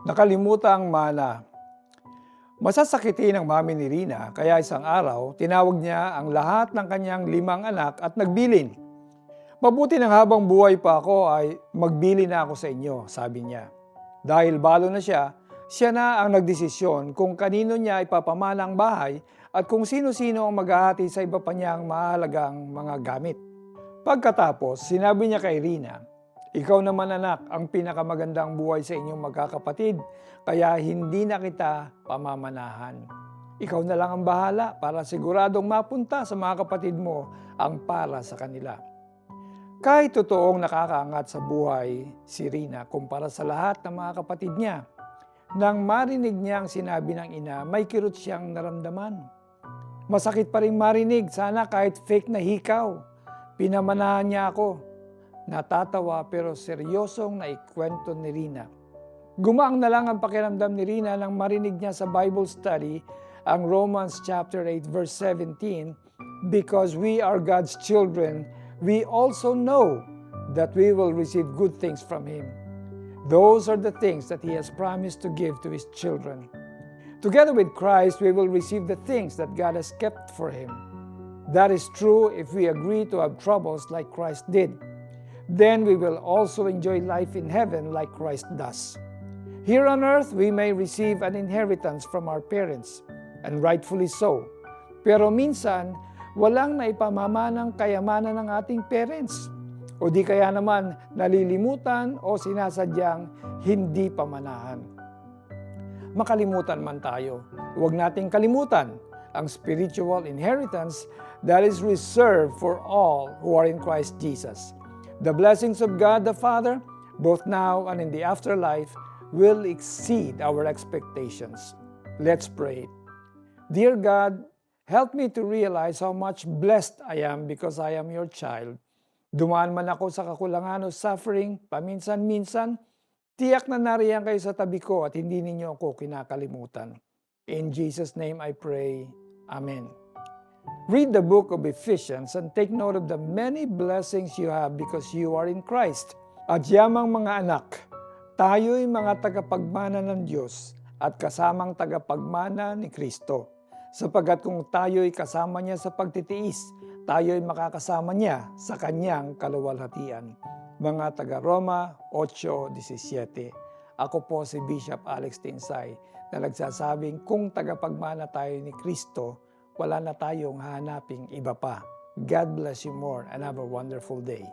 Nakalimutan ang mana. Masasakitin ang mami ni Rina kaya isang araw tinawag niya ang lahat ng kanyang 5 anak at nagbilin. Mabuti nang habang buhay pa ako ay magbili na ako sa inyo, sabi niya. Dahil balo na siya, siya na ang nagdesisyon kung kanino niya ipapamana ang bahay at kung sino-sino ang maghahati sa iba pa niyang mahalagang mga gamit. Pagkatapos, sinabi niya kay Rina, "Ikaw naman anak ang pinakamagandang buhay sa inyong magkakapatid, kaya hindi na kita pamamanahan. Ikaw na lang ang bahala para siguradong mapunta sa mga kapatid mo ang para sa kanila." Kahit totoong nakakaangat sa buhay si Rina kumpara sa lahat ng mga kapatid niya, nang marinig niya ang sinabi ng ina, may kirot siyang naramdaman. Masakit pa rin marinig, sana kahit fake na hikaw. Pinamanahan niya ako. Natatawa pero seryosong naikwento ni Rina. Gumaang na lang ang pakiramdam ni Rina nang marinig niya sa Bible study ang Romans chapter 8 verse 17, "Because we are God's children, we also know that we will receive good things from Him. Those are the things that He has promised to give to His children. Together with Christ, we will receive the things that God has kept for Him. That is true if we agree to have troubles like Christ did. Then we will also enjoy life in heaven like Christ does. Here on earth, we may receive an inheritance from our parents, and rightfully so. Pero minsan, walang naipamamanang kayamanan ng ating parents. O di kaya naman nalilimutan o sinasadyang hindi pamanahan. Makalimutan man tayo, huwag nating kalimutan ang spiritual inheritance that is reserved for all who are in Christ Jesus. The blessings of God the Father, both now and in the afterlife, will exceed our expectations. Let's pray. Dear God, help me to realize how much blessed I am because I am your child. Dumaan man ako sa kakulangan o suffering, paminsan-minsan, tiyak na nariyan kayo sa tabi ko at hindi ninyo ako kinakalimutan. In Jesus' name I pray. Amen. Read the book of Ephesians and take note of the many blessings you have because you are in Christ. At yamang mga anak, tayo'y mga tagapagmana ng Diyos at kasamang tagapagmana ni Kristo. Sapagkat kung tayo'y kasama niya sa pagtitiis, tayo'y makakasama niya sa kanyang kaluwalhatian. Mga taga-Roma 8:17. Ako po si Bishop Alex Tinsay na nagsasabing kung tagapagmana tayo ni Kristo, wala na tayong hahanaping iba pa. God bless you more and have a wonderful day.